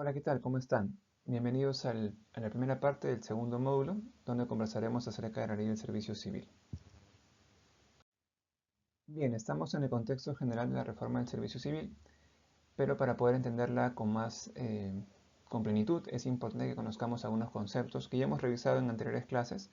Hola, ¿qué tal? ¿Cómo están? Bienvenidos a la primera parte del segundo módulo, donde conversaremos acerca de la ley del servicio civil. Bien, estamos en el contexto general de la reforma del servicio civil, pero para poder entenderla con plenitud es importante que conozcamos algunos conceptos que ya hemos revisado en anteriores clases,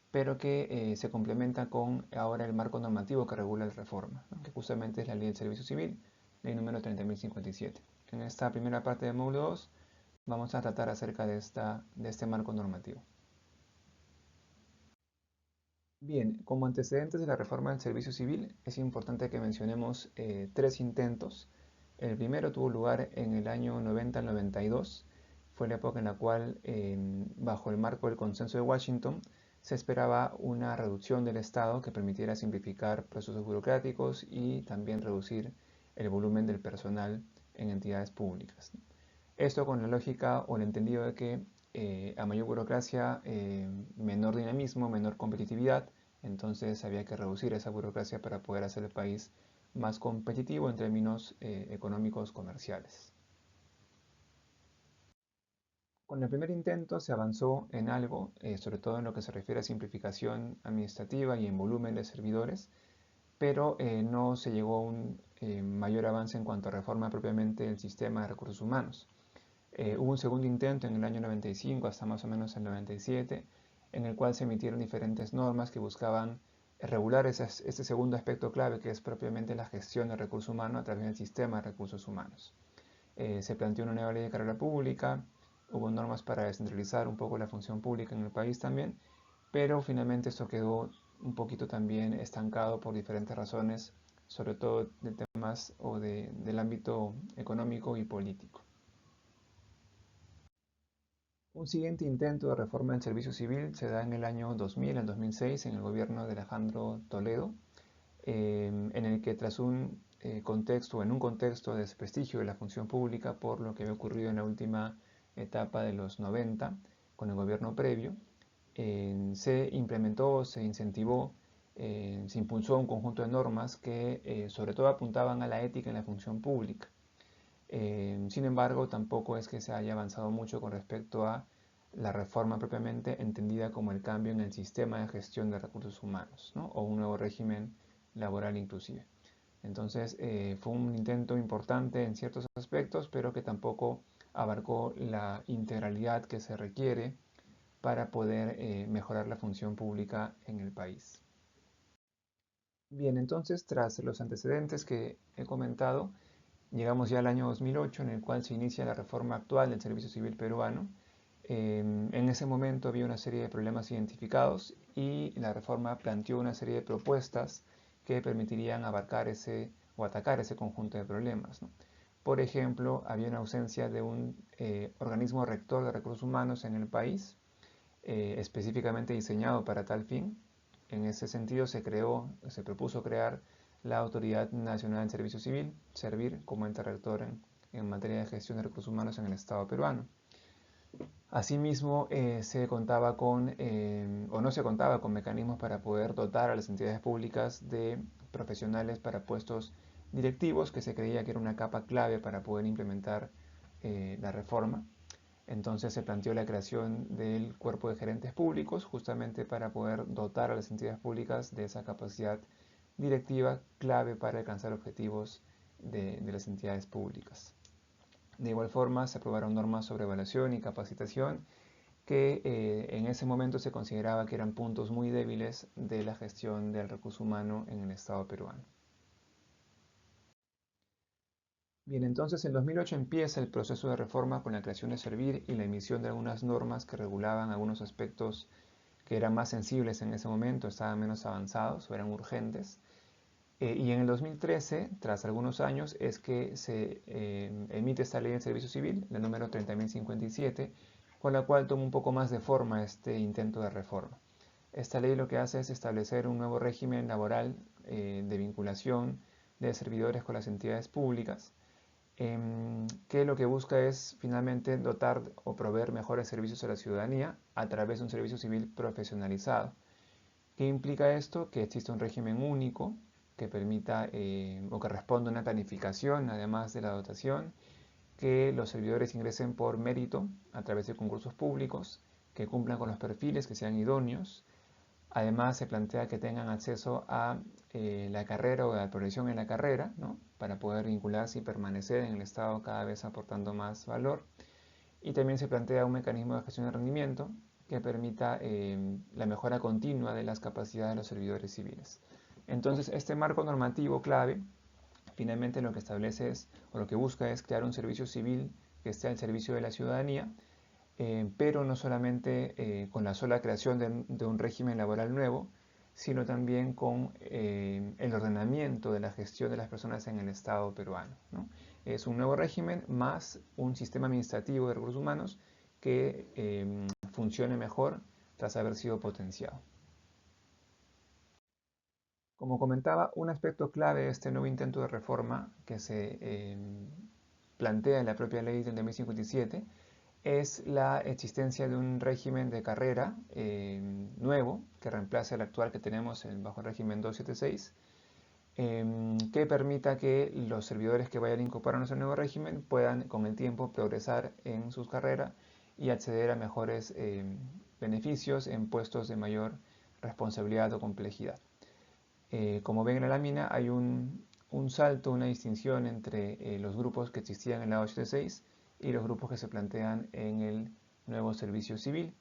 pero que se complementan con ahora el marco normativo que regula la reforma, ¿no? Que justamente es la ley del servicio civil, ley número 30.057. En esta primera parte del módulo 2 vamos a tratar acerca de este marco normativo. Bien, como antecedentes de la reforma del servicio civil, es importante que mencionemos tres intentos. El primero tuvo lugar en el año 90 al 92. Fue la época en la cual, bajo el marco del Consenso de Washington, se esperaba una reducción del Estado que permitiera simplificar procesos burocráticos y también reducir el volumen del personal en entidades públicas. Esto con la lógica o el entendido de que a mayor burocracia, menor dinamismo, menor competitividad, entonces había que reducir esa burocracia para poder hacer el país más competitivo en términos económicos comerciales. Con el primer intento se avanzó en algo, sobre todo en lo que se refiere a simplificación administrativa y en volumen de servidores, pero no se llegó a un mayor avance en cuanto a reforma propiamente del sistema de recursos humanos. Hubo un segundo intento en el año 95 hasta más o menos el 97, en el cual se emitieron diferentes normas que buscaban regular este segundo aspecto clave, que es propiamente la gestión del recurso humano a través del sistema de recursos humanos. Se planteó una nueva ley de carrera pública, hubo normas para descentralizar un poco la función pública en el país también, pero finalmente esto quedó un poquito también estancado por diferentes razones, sobre todo de temas del ámbito económico y político. Un siguiente intento de reforma del servicio civil se da en el año 2000, en 2006, en el gobierno de Alejandro Toledo, en el que tras en un contexto de desprestigio de la función pública por lo que había ocurrido en la última etapa de los 90 con el gobierno previo, se implementó, se incentivó, se impulsó un conjunto de normas que sobre todo apuntaban a la ética en la función pública. Sin embargo, tampoco es que se haya avanzado mucho con respecto a la reforma propiamente entendida como el cambio en el sistema de gestión de recursos humanos, ¿no? O un nuevo régimen laboral inclusive. Entonces, fue un intento importante en ciertos aspectos, pero que tampoco abarcó la integralidad que se requiere para poder mejorar la función pública en el país. Bien, entonces, tras los antecedentes que he comentado, llegamos ya al año 2008, en el cual se inicia la reforma actual del servicio civil peruano. En ese momento había una serie de problemas identificados y la reforma planteó una serie de propuestas que permitirían abarcar o atacar ese conjunto de problemas, ¿no? Por ejemplo, había una ausencia de un organismo rector de recursos humanos en el país, específicamente diseñado para tal fin. En ese sentido se propuso crear la Autoridad Nacional del Servicio Civil, servir como ente rector en materia de gestión de recursos humanos en el Estado peruano. Asimismo, o no se contaba con mecanismos para poder dotar a las entidades públicas de profesionales para puestos directivos, que se creía que era una capa clave para poder implementar la reforma. Entonces se planteó la creación del cuerpo de gerentes públicos justamente para poder dotar a las entidades públicas de esa capacidad directiva clave para alcanzar objetivos de las entidades públicas. De igual forma se aprobaron normas sobre evaluación y capacitación que en ese momento se consideraba que eran puntos muy débiles de la gestión del recurso humano en el Estado peruano. Bien, entonces en 2008 empieza el proceso de reforma con la creación de Servir y la emisión de algunas normas que regulaban algunos aspectos que eran más sensibles en ese momento, estaban menos avanzados o eran urgentes. Y en el 2013, tras algunos años, es que se emite esta ley del servicio civil, la número 30.057, con la cual toma un poco más de forma este intento de reforma. Esta ley lo que hace es establecer un nuevo régimen laboral de vinculación de servidores con las entidades públicas, que lo que busca es finalmente dotar o proveer mejores servicios a la ciudadanía a través de un servicio civil profesionalizado. ¿Qué implica esto? Que existe un régimen único que permita o que responda a una planificación además de la dotación, que los servidores ingresen por mérito a través de concursos públicos, que cumplan con los perfiles, que sean idóneos. Además, se plantea que tengan acceso a la carrera o a la progresión en la carrera, ¿no? Para poder vincularse y permanecer en el Estado cada vez aportando más valor. Y también se plantea un mecanismo de gestión de rendimiento que permita la mejora continua de las capacidades de los servidores civiles. Entonces, este marco normativo clave finalmente lo que establece es, o lo que busca es crear un servicio civil que esté al servicio de la ciudadanía, pero no solamente con la sola creación de un régimen laboral nuevo, sino también con el ordenamiento de la gestión de las personas en el Estado peruano, ¿no? Es un nuevo régimen más un sistema administrativo de recursos humanos que funcione mejor tras haber sido potenciado. Como comentaba, un aspecto clave de este nuevo intento de reforma que se plantea en la propia ley del 2057 es la existencia de un régimen de carrera nuevo que reemplace al actual que tenemos bajo el régimen 276, que permita que los servidores que vayan a incorporarnos al nuevo régimen puedan con el tiempo progresar en sus carreras y acceder a mejores beneficios en puestos de mayor responsabilidad o complejidad. Como ven en la lámina, hay un salto, una distinción entre los grupos que existían en la 876 y los grupos que se plantean en el nuevo servicio civil,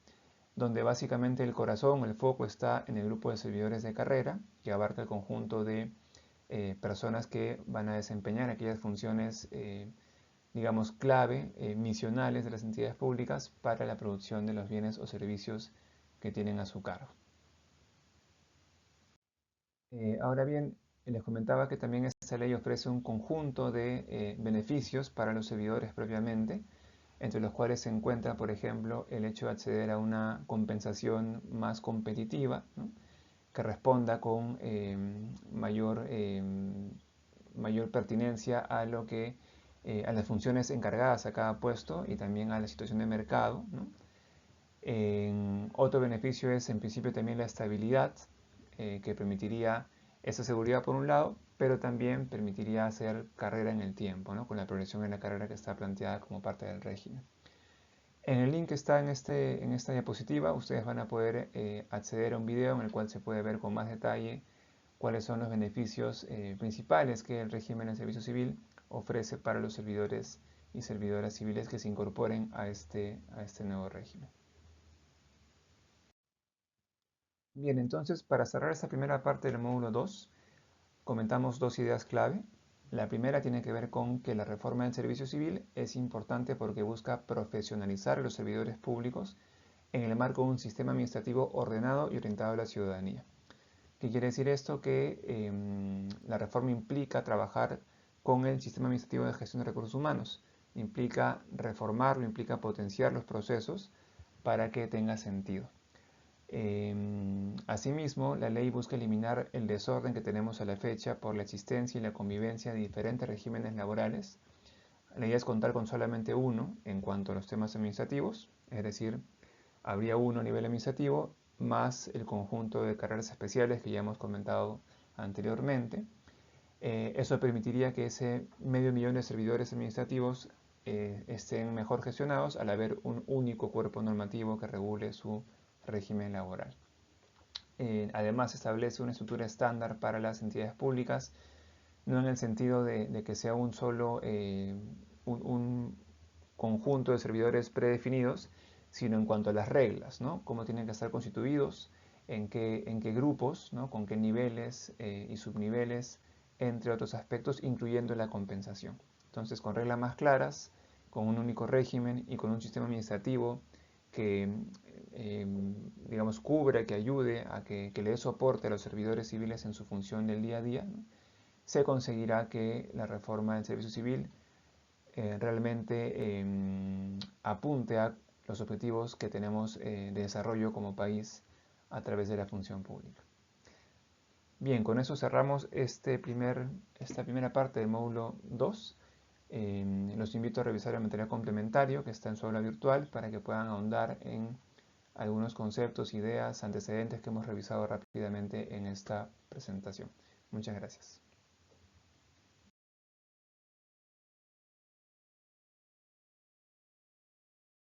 donde básicamente el corazón, el foco está en el grupo de servidores de carrera, que abarca el conjunto de personas que van a desempeñar aquellas funciones, digamos, clave, misionales de las entidades públicas para la producción de los bienes o servicios que tienen a su cargo. Ahora bien, les comentaba que también esta ley ofrece un conjunto de beneficios para los servidores propiamente, entre los cuales se encuentra, por ejemplo, el hecho de acceder a una compensación más competitiva, ¿no? Que responda con mayor pertinencia a a las funciones encargadas a cada puesto y también a la situación de mercado, ¿no? Otro beneficio es en principio también la estabilidad, que permitiría esa seguridad por un lado, pero también permitiría hacer carrera en el tiempo, ¿no? Con la progresión en la carrera que está planteada como parte del régimen. En el link que está en esta diapositiva, ustedes van a poder acceder a un video en el cual se puede ver con más detalle cuáles son los beneficios principales que el régimen de servicio civil ofrece para los servidores y servidoras civiles que se incorporen a este nuevo régimen. Bien, entonces para cerrar esta primera parte del módulo 2, comentamos dos ideas clave. La primera tiene que ver con que la reforma del servicio civil es importante porque busca profesionalizar a los servidores públicos en el marco de un sistema administrativo ordenado y orientado a la ciudadanía. ¿Qué quiere decir esto? Que la reforma implica trabajar con el sistema administrativo de gestión de recursos humanos, implica reformarlo, implica potenciar los procesos para que tenga sentido. Asimismo, la ley busca eliminar el desorden que tenemos a la fecha por la existencia y la convivencia de diferentes regímenes laborales. La idea es contar con solamente uno en cuanto a los temas administrativos, es decir, habría uno a nivel administrativo más el conjunto de carreras especiales que ya hemos comentado anteriormente. Eso permitiría que ese medio millón de servidores administrativos estén mejor gestionados al haber un único cuerpo normativo que regule su régimen laboral. Además, establece una estructura estándar para las entidades públicas, no en el sentido de que sea un solo un conjunto de servidores predefinidos, sino en cuanto a las reglas, ¿no? Cómo tienen que estar constituidos, en qué grupos, ¿no? Con qué niveles y subniveles, entre otros aspectos, incluyendo la compensación. Entonces, con reglas más claras, con un único régimen y con un sistema administrativo que, digamos, cubra, que ayude a que le dé soporte a los servidores civiles en su función del día a día, ¿no? Se conseguirá que la reforma del servicio civil realmente apunte a los objetivos que tenemos de desarrollo como país a través de la función pública. Bien, con eso cerramos esta primera parte del módulo 2. Los invito a revisar el material complementario que está en su aula virtual para que puedan ahondar en algunos conceptos, ideas, antecedentes que hemos revisado rápidamente en esta presentación. Muchas gracias.